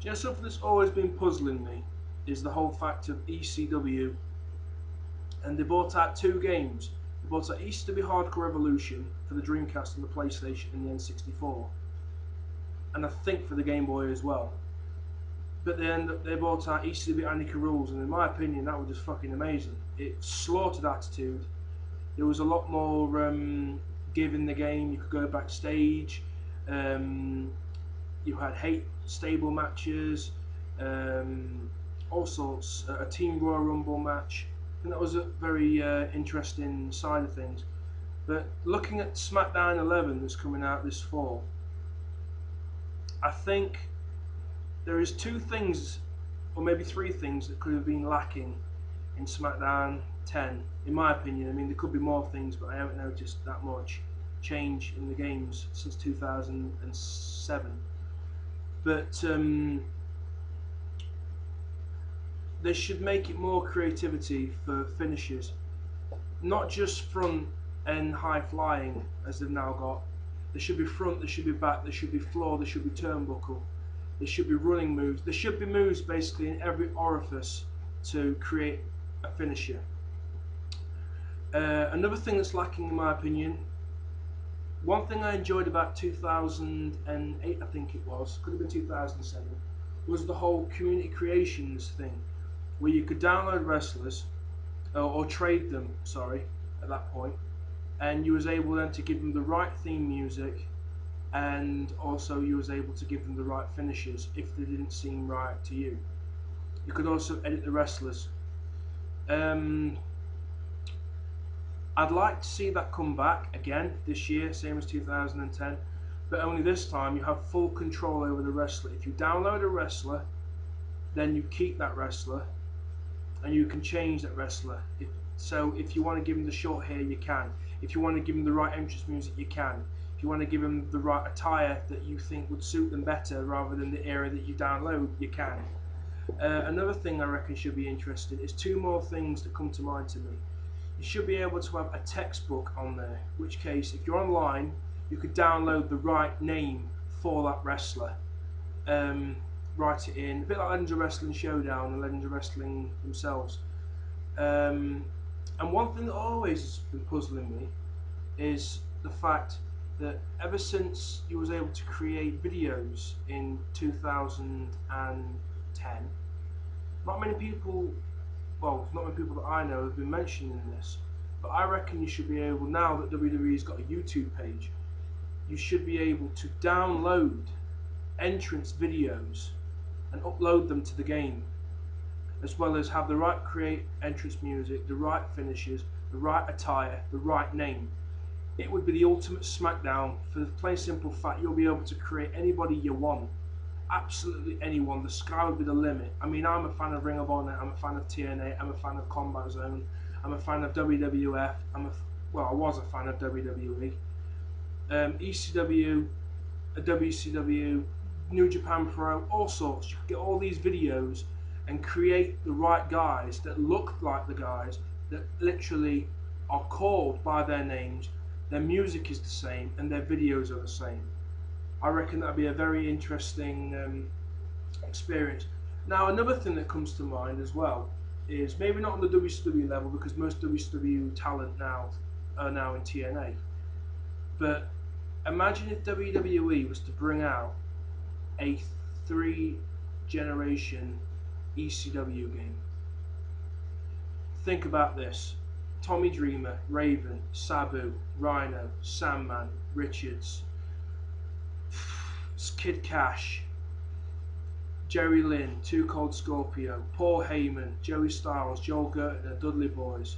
you know, something that's always been puzzling me is the whole fact of ECW, and they brought out two games. They brought out ECW Hardcore Revolution for the Dreamcast and the PlayStation and the N64, and I think for the Game Boy as well. But then they brought out ECW Anarchy Rules, and in my opinion, that was just fucking amazing. It slaughtered Attitude. There was a lot more give in the game. You could go backstage. You had stable matches, all sorts. A Team Royal Rumble match, and that was a very interesting side of things. But looking at SmackDown 11 that's coming out this fall, I think there is two things, or maybe three things, that could have been lacking in SmackDown 10, in my opinion. I mean, there could be more things, but I haven't noticed that much change in the games since 2007. But they should make it more creativity for finishes, not just front and high flying as they've now got. There should be front, there should be back, there should be floor, there should be turnbuckle, there should be running moves. There should be moves basically in every orifice to create a finisher. Another thing that's lacking in my opinion, one thing I enjoyed about 2008, I think it was, could have been 2007, was the whole community creations thing, where you could download wrestlers, or trade them, sorry, at that point, and you was able then to give them the right theme music, and also you was able to give them the right finishes if they didn't seem right to you. You could also edit the wrestlers. I'd like to see that come back again this year, same as 2010, but only this time you have full control over the wrestler. If you download a wrestler, then you keep that wrestler, and you can change that wrestler. So if you want to give him the short hair, you can. If you want to give him the right entrance music, you can. If you want to give him the right attire that you think would suit them better rather than the era that you download, you can. Another thing I reckon should be interesting is two more things that come to mind to me. You should be able to have a textbook on there, in which case if you're online you could download the right name for that wrestler, write it in, a bit like Legends of Wrestling Showdown and Legends of Wrestling themselves. And one thing that always has been puzzling me is the fact that ever since you was able to create videos in 2010, not many people, well, not many people that I know have been mentioning this, but I reckon you should be able, now that WWE's got a YouTube page, you should be able to download entrance videos and upload them to the game, as well as have the right create entrance music, the right finishes, the right attire, the right name. It would be the ultimate SmackDown for the plain simple fact you'll be able to create anybody you want. Absolutely anyone. The sky would be the limit. I mean, I'm a fan of Ring of Honor, I'm a fan of TNA, I'm a fan of Combat Zone, I'm a fan of WWF, well, I was a fan of WWE, ECW, WCW, New Japan Pro, all sorts. You could get all these videos and create the right guys that look like the guys that literally are called by their names, their music is the same, and their videos are the same. I reckon that would be a very interesting experience. Now, another thing that comes to mind as well is maybe not on the WCW level, because most WCW talent now are now in TNA. But imagine if WWE was to bring out a 3-generation ECW game. Think about this: Tommy Dreamer, Raven, Sabu, Rhino, Sandman, Richards, Kid Cash, Jerry Lynn, Too Cold Scorpio, Paul Heyman, Joey Styles, Joel Gertner, Dudley Boys,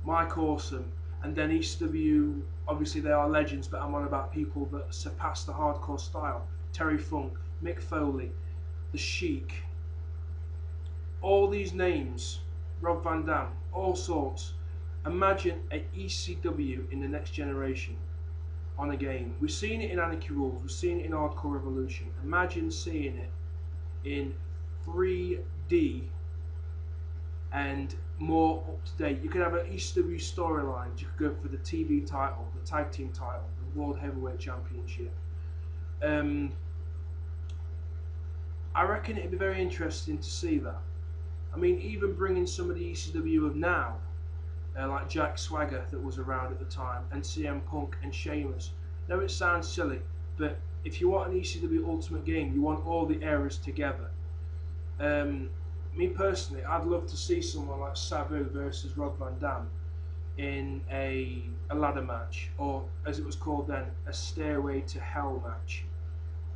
Mike Awesome, and then ECW, obviously they are legends, but I'm on about people that surpass the hardcore style. Terry Funk, Mick Foley, The Sheik, all these names, Rob Van Dam, all sorts. Imagine an ECW in the next generation on a game. We've seen it in Anarchy Rules, we've seen it in Hardcore Revolution. Imagine seeing it in 3D and more up to date. You could have an ECW storyline. You could go for the TV title, the tag team title, the World Heavyweight Championship. I reckon it'd be very interesting to see that. I mean, even bringing some of the ECW of now, like Jack Swagger that was around at the time, and CM Punk and Sheamus. Now it sounds silly, but if you want an ECW Ultimate game, you want all the eras together. Me personally, I'd love to see someone like Sabu versus Rob Van Dam in a ladder match, or as it was called then, a Stairway to Hell match.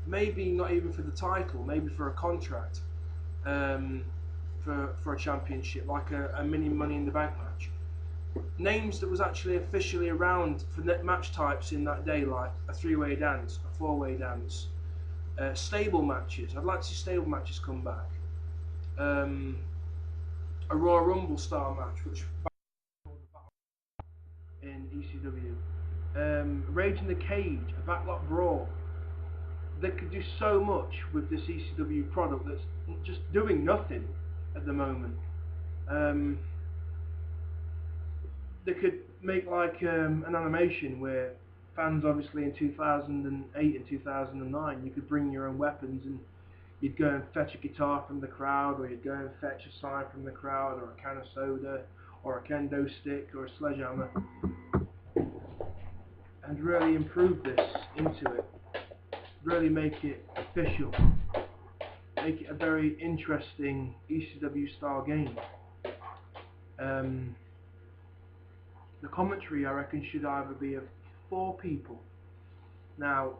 Maybe not even for the title, maybe for a contract, for a championship, like a mini Money in the Bank match. Names that was actually officially around for match types in that day, like a three-way dance, a four-way dance, stable matches. I'd like to see stable matches come back. A Royal Rumble style match, which in ECW. Rage in the Cage, a backlot brawl. They could do so much with this ECW product that's just doing nothing at the moment. They could make like an animation where fans, obviously in 2008 and 2009, you could bring your own weapons and you'd go and fetch a guitar from the crowd, or you'd go and fetch a sign from the crowd, or a can of soda, or a kendo stick, or a sledgehammer, and really improve this into it. Really make it official. Make it a very interesting ECW style game. The commentary, I reckon, should either be of 4 people. Now,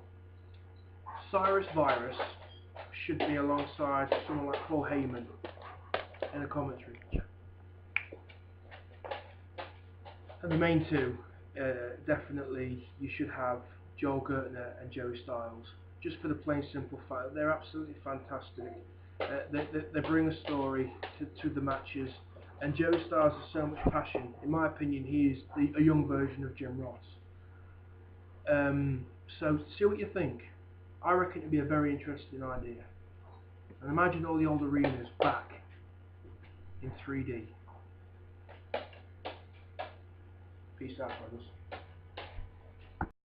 Cyrus Virus should be alongside someone like Paul Heyman in a commentary. And the main 2, definitely you should have Joel Gertner and Joey Styles, just for the plain simple fact that they're absolutely fantastic. They bring a story to the matches, and Joey Styles has so much passion. In my opinion, he is a young version of Jim Ross. So see what you think. I reckon it'd be a very interesting idea. And imagine all the old arenas back in 3D. Peace out, brothers.